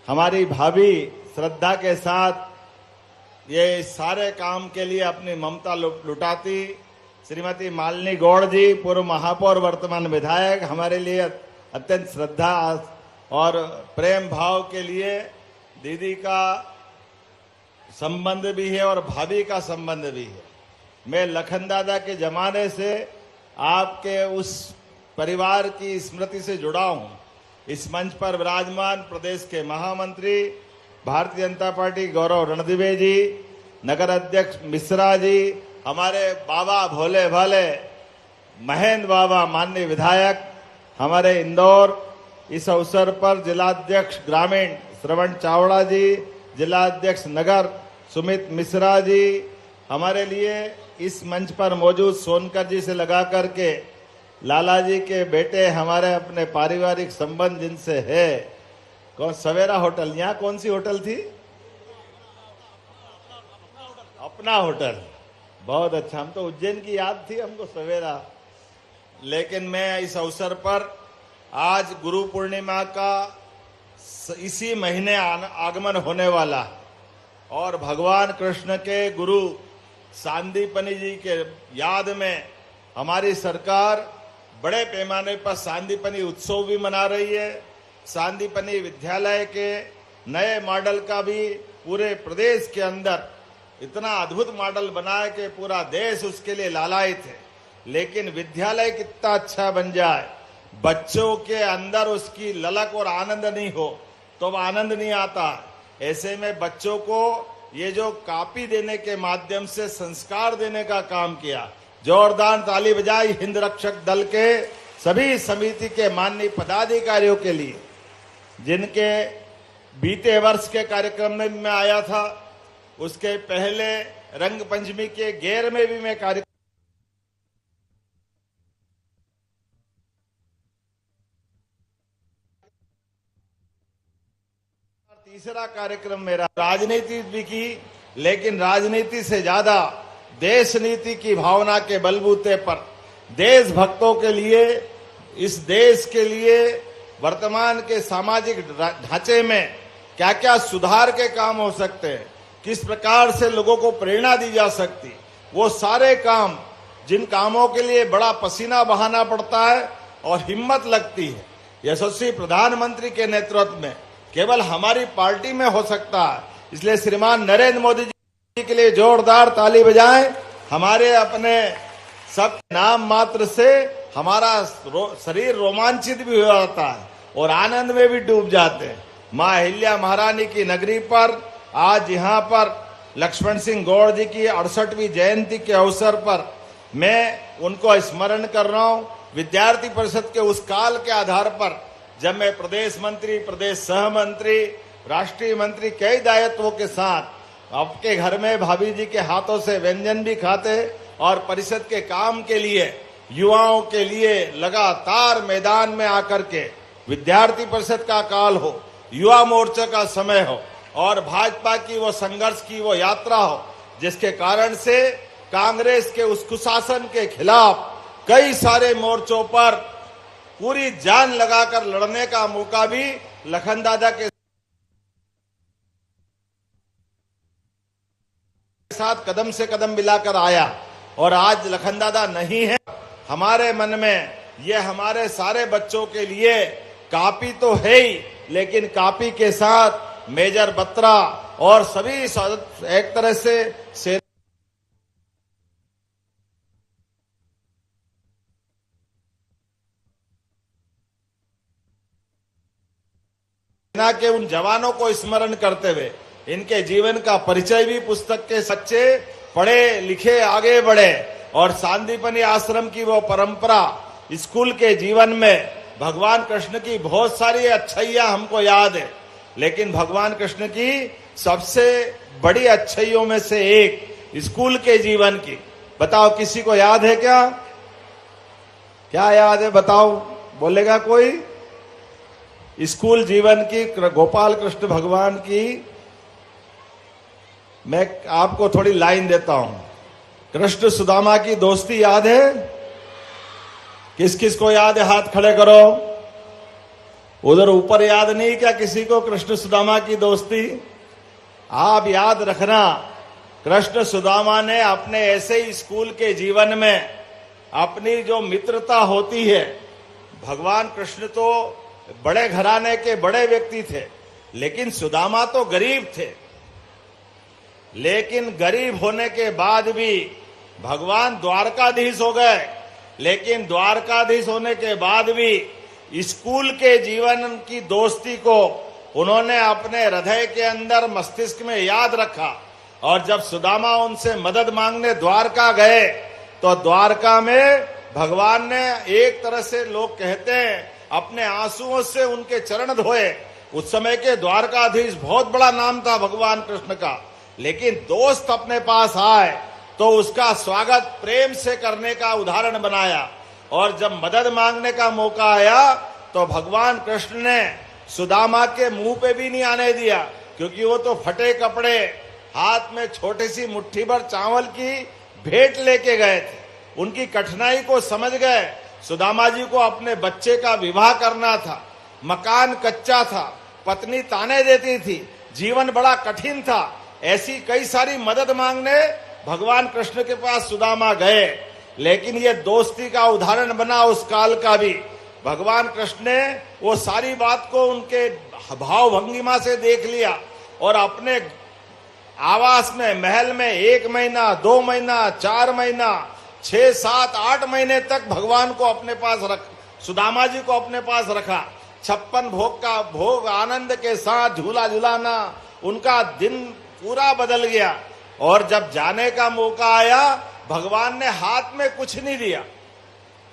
हमारी भाभी श्रद्धा के साथ ये सारे काम के लिए अपनी ममता लुटाती श्रीमती मालिनी गौड़ जी, पूर्व महापौर वर्तमान विधायक, हमारे लिए अत्यंत श्रद्धा और प्रेम भाव के लिए दीदी का संबंध भी है और भाभी का संबंध भी है। मैं लखन दादा के जमाने से आपके उस परिवार की स्मृति से जुड़ा हूं। इस मंच पर विराजमान प्रदेश के महामंत्री भारतीय जनता पार्टी गौरव रणदिवे जी, नगर अध्यक्ष मिश्रा जी, हमारे बाबा भोले भाले महेंद्र बाबा माननीय विधायक, हमारे इंदौर, इस अवसर पर जिलाध्यक्ष ग्रामीण श्रवण चावड़ा जी, जिलाध्यक्ष नगर सुमित मिश्रा जी, हमारे लिए इस मंच पर मौजूद सोनकर जी से लगा करके लाला जी के बेटे, हमारे अपने पारिवारिक संबंध जिनसे है, कौन सवेरा होटल, यहाँ कौन सी होटल थी? अपना होटल, बहुत अच्छा। हम तो उज्जैन की याद थी हमको सवेरा। लेकिन मैं इस अवसर पर आज गुरु पूर्णिमा का इसी महीने आगमन होने वाला और भगवान कृष्ण के गुरु सांदीपनि जी के याद में हमारी सरकार बड़े पैमाने पर सांदीपनि उत्सव भी मना रही है। सांदीपनि विद्यालय के नए मॉडल का भी पूरे प्रदेश के अंदर इतना अद्भुत मॉडल बना है कि पूरा देश उसके लिए लालायित है। लेकिन विद्यालय कितना अच्छा बन जाए, बच्चों के अंदर उसकी ललक और आनंद नहीं हो तो आनंद नहीं आता। ऐसे में बच्चों को ये जो कॉपी देने के माध्यम से संस्कार देने का काम किया, जोरदार ताली बजाई हिंद रक्षक दल के सभी समिति के माननीय पदाधिकारियों के लिए, जिनके बीते वर्ष के कार्यक्रम में मैं आया था, उसके पहले रंग पंचमी के गेर में भी मैं कार्यक्रम, तीसरा कार्यक्रम मेरा राजनीति भी की, लेकिन राजनीति से ज्यादा देश नीति की भावना के बलबूते पर देशभक्तों के लिए, इस देश के लिए वर्तमान के सामाजिक ढांचे में क्या क्या सुधार के काम हो सकते हैं, किस प्रकार से लोगों को प्रेरणा दी जा सकती, वो सारे काम, जिन कामों के लिए बड़ा पसीना बहाना पड़ता है और हिम्मत लगती है, यशस्वी प्रधानमंत्री के नेतृत्व में केवल हमारी पार्टी में हो सकता है। इसलिए श्रीमान नरेंद्र मोदी जी के लिए जोरदार ताली बजाएं। हमारे अपने सब नाम मात्र से हमारा शरीर रोमांचित भी हो जाता है और आनंद में भी डूब जाते हैं। मां अहिल्या महारानी की नगरी पर आज यहाँ पर लक्ष्मण सिंह गौड़ जी की 68वीं जयंती के अवसर पर मैं उनको स्मरण कर रहा हूँ। विद्यार्थी परिषद के उस काल के आधार पर जब मैं प्रदेश मंत्री, प्रदेश सहमंत्री, राष्ट्रीय मंत्री कई दायित्वों के साथ आपके घर में भाभी जी के हाथों से व्यंजन भी खाते और परिषद के काम के लिए, युवाओं के लिए लगातार मैदान में आकर के, विद्यार्थी परिषद का काल हो, युवा मोर्चा का समय हो और भाजपा की वो संघर्ष की वो यात्रा हो, जिसके कारण से कांग्रेस के उस कुशासन के खिलाफ कई सारे मोर्चों पर पूरी जान लगाकर लड़ने का मौका भी लखन दादा के साथ कदम से कदम मिलाकर आया और आज लखन दादा नहीं है हमारे मन में। ये हमारे सारे बच्चों के लिए कॉपी तो है ही, लेकिन कॉपी के साथ मेजर बत्रा और सभी एक तरह से के उन जवानों को स्मरण करते हुए इनके जीवन का परिचय भी पुस्तक के सच्चे पढ़े लिखे आगे बढ़े और सांदीपनि आश्रम की वो परंपरा, स्कूल के जीवन में भगवान कृष्ण की बहुत सारी अच्छाइयां हमको याद है, लेकिन भगवान कृष्ण की सबसे बड़ी अच्छाइयों में से एक स्कूल के जीवन की, बताओ किसी को याद है क्या? क्या याद है बताओ, बोलेगा कोई? स्कूल जीवन की गोपाल कृष्ण भगवान की मैं आपको थोड़ी लाइन देता हूं। कृष्ण सुदामा की दोस्ती याद है? किस किस को याद है? हाथ खड़े करो। उधर ऊपर याद नहीं क्या किसी को कृष्ण सुदामा की दोस्ती? आप याद रखना, कृष्ण सुदामा ने अपने ऐसे ही स्कूल के जीवन में अपनी जो मित्रता होती है, भगवान कृष्ण तो बड़े घराने के बड़े व्यक्ति थे, लेकिन सुदामा तो गरीब थे। लेकिन गरीब होने के बाद भी भगवान द्वारकाधीश हो गए, लेकिन द्वारकाधीश होने के बाद भी स्कूल के जीवन की दोस्ती को उन्होंने अपने हृदय के अंदर मस्तिष्क में याद रखा। और जब सुदामा उनसे मदद मांगने द्वारका गए तो द्वारका में भगवान ने एक तरह से लोग कहते हैं अपने आंसुओं से उनके चरण धोए। उस समय के द्वारकाधीश बहुत बड़ा नाम था भगवान कृष्ण का, लेकिन दोस्त अपने पास आए तो उसका स्वागत प्रेम से करने का उदाहरण बनाया। और जब मदद मांगने का मौका आया तो भगवान कृष्ण ने सुदामा के मुंह पे भी नहीं आने दिया, क्योंकि वो तो फटे कपड़े, हाथ में छोटी सी मुट्ठी भर चावल की भेंट लेके गए थे। उनकी कठिनाई को समझ गए। सुदामा जी को अपने बच्चे का विवाह करना था, मकान कच्चा था, पत्नी ताने देती थी, जीवन बड़ा कठिन था। ऐसी कई सारी मदद मांगने भगवान कृष्ण के पास सुदामा गए, लेकिन ये दोस्ती का उदाहरण बना उस काल का भी। भगवान कृष्ण ने वो सारी बात को उनके भाव भंगिमा से देख लिया और अपने आवास में, महल में 1 महीना, 2 महीना, 4 महीना, 6, 7, 8 महीने तक भगवान को अपने पास सुदामा जी को अपने पास रखा। 56 भोग का भोग आनंद के साथ झूला झुलाना, उनका दिन पूरा बदल गया। और जब जाने का मौका आया, भगवान ने हाथ में कुछ नहीं दिया।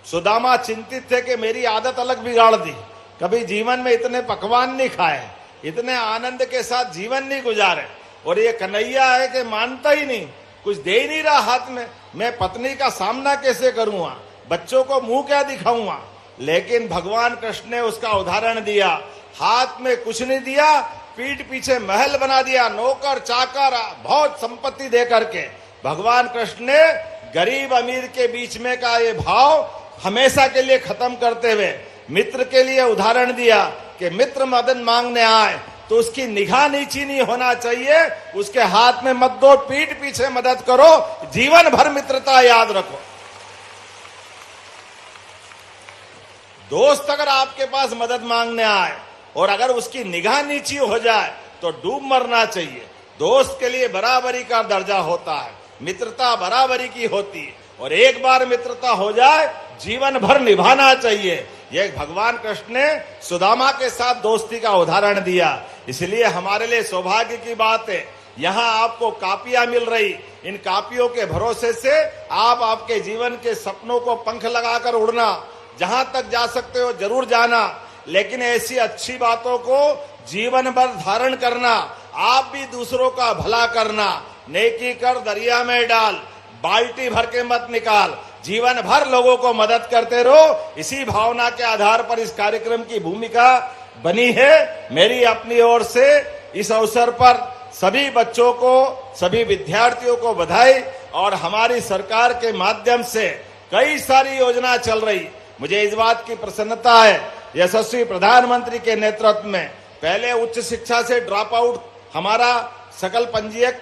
सुदामा चिंतित थे कि मेरी आदत अलग बिगाड़ दी, कभी जीवन में इतने पकवान नहीं खाए, इतने आनंद के साथ जीवन नहीं गुजारे, और ये कन्हैया है कि मानता ही नहीं, कुछ दे ही नहीं रहा हाथ में। मैं पत्नी का सामना कैसे करूंगा, बच्चों को मुंह क्या दिखाऊंगा? लेकिन भगवान कृष्ण ने उसका उदाहरण दिया। हाथ में कुछ नहीं दिया, पीठ पीछे महल बना दिया, नौकर चाकर बहुत संपत्ति दे करके। भगवान कृष्ण ने गरीब अमीर के बीच में का ये भाव हमेशा के लिए खत्म करते हुए मित्र के लिए उदाहरण दिया कि मित्र मदद मांगने आए तो उसकी निगाह नीची नहीं होना चाहिए, उसके हाथ में मत दो, पीठ पीछे मदद करो, जीवन भर मित्रता याद रखो। दोस्त अगर आपके पास मदद मांगने आए और अगर उसकी निगाह नीची हो जाए तो डूब मरना चाहिए। दोस्त के लिए बराबरी का दर्जा होता है, मित्रता बराबरी की होती है, और एक बार मित्रता हो जाए जीवन भर निभाना चाहिए। ये भगवान कृष्ण ने सुदामा के साथ दोस्ती का उदाहरण दिया। इसलिए हमारे लिए सौभाग्य की बात है, यहाँ आपको कापियां मिल रही। इन कापियों के भरोसे से आप आपके जीवन के सपनों को पंख लगाकर उड़ना, जहां तक जा सकते हो जरूर जाना, लेकिन ऐसी अच्छी बातों को जीवन भर धारण करना, आप भी दूसरों का भला करना। नेकी कर दरिया में डाल, बाल्टी भर के मत निकाल, जीवन भर लोगों को मदद करते रहो। इसी भावना के आधार पर इस कार्यक्रम की भूमिका बनी है। मेरी अपनी ओर से इस अवसर पर सभी बच्चों को, सभी विद्यार्थियों को बधाई। और हमारी सरकार के माध्यम से कई सारी योजना चल रही, मुझे इस बात की प्रसन्नता है, यशस्वी प्रधानमंत्री के नेतृत्व में पहले उच्च शिक्षा से ड्रॉप आउट हमारा सकल पंजीयक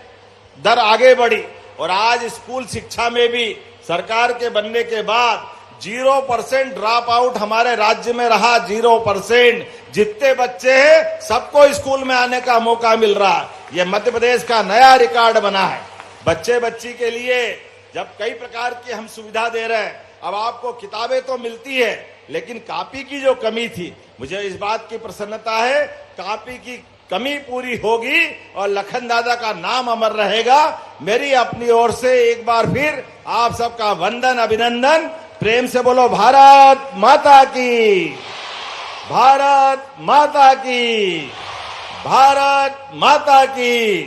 दर आगे बढ़ी, और आज स्कूल शिक्षा में भी सरकार के बनने के बाद 0% ड्रॉप आउट हमारे राज्य में रहा। 0%। जितने बच्चे हैं सबको स्कूल में आने का मौका मिल रहा है। यह मध्य प्रदेश का नया रिकॉर्ड बना है। बच्चे बच्ची के लिए जब कई प्रकार की हम सुविधा दे रहे हैं, अब आपको किताबें तो मिलती है, लेकिन कॉपी की जो कमी थी, मुझे इस बात की प्रसन्नता है, कॉपी की कमी पूरी होगी और लखन दादा का नाम अमर रहेगा। मेरी अपनी ओर से एक बार फिर आप सबका वंदन, अभिनंदन। प्रेम से बोलो भारत माता की, भारत माता की, भारत माता की।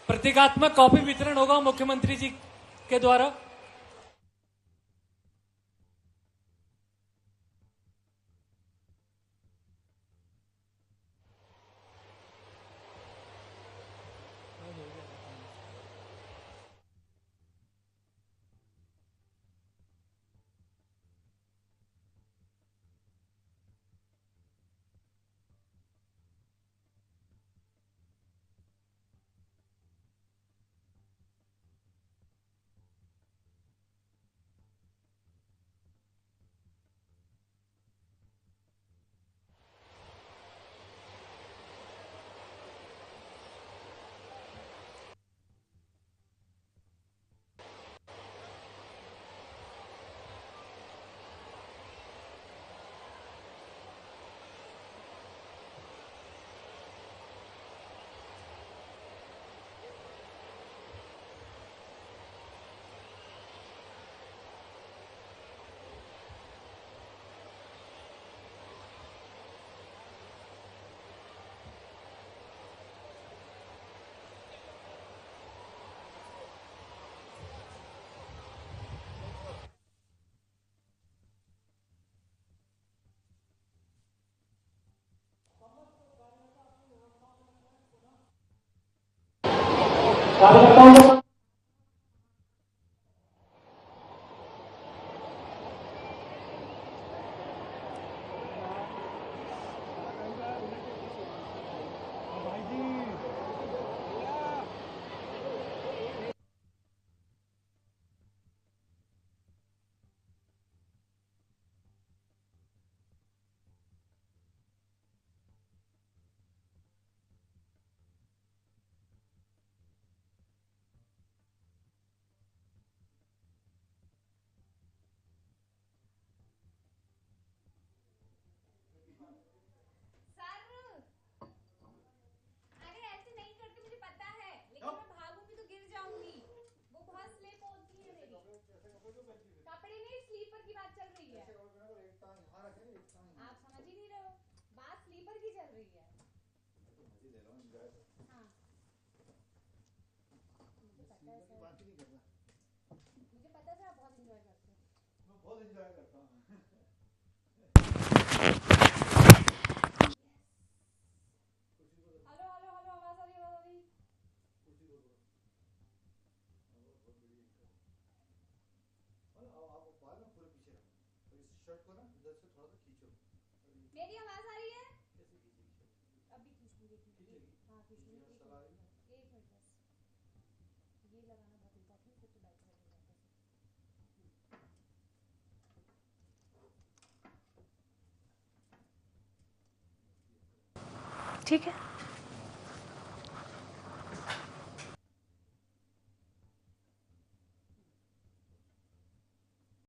प्रतीकात्मक कॉपी वितरण होगा मुख्यमंत्री जी के द्वारा। अरे ऐसे नहीं करते, मुझे पता है, लेकिन मैं भागूंगी तो गिर जाऊंगी। वो बहुत स्लिप होती है मेरी। कपड़े नहीं, स्लीपर की बात चल रही है। आप समझ ही नहीं रहे हो, बात स्लीपर की चल रही है। हाँ, मुझे पता है सर, मुझे पता है सर, आप बहुत एंजॉय करते हो। मैं बहुत एंजॉय करता हूँ। हेलो हेलो हेलो, आवाज आ रही, आवाज आ रही। मेरी आवाज आ रही है? अभी खींच लूंगी, हाँ खींच लूंगी। एक मिनट बस, ये लगाना बहुत इम्पोर्टेंट, फिर तो बैठे बैठे जाता है। ठीक है।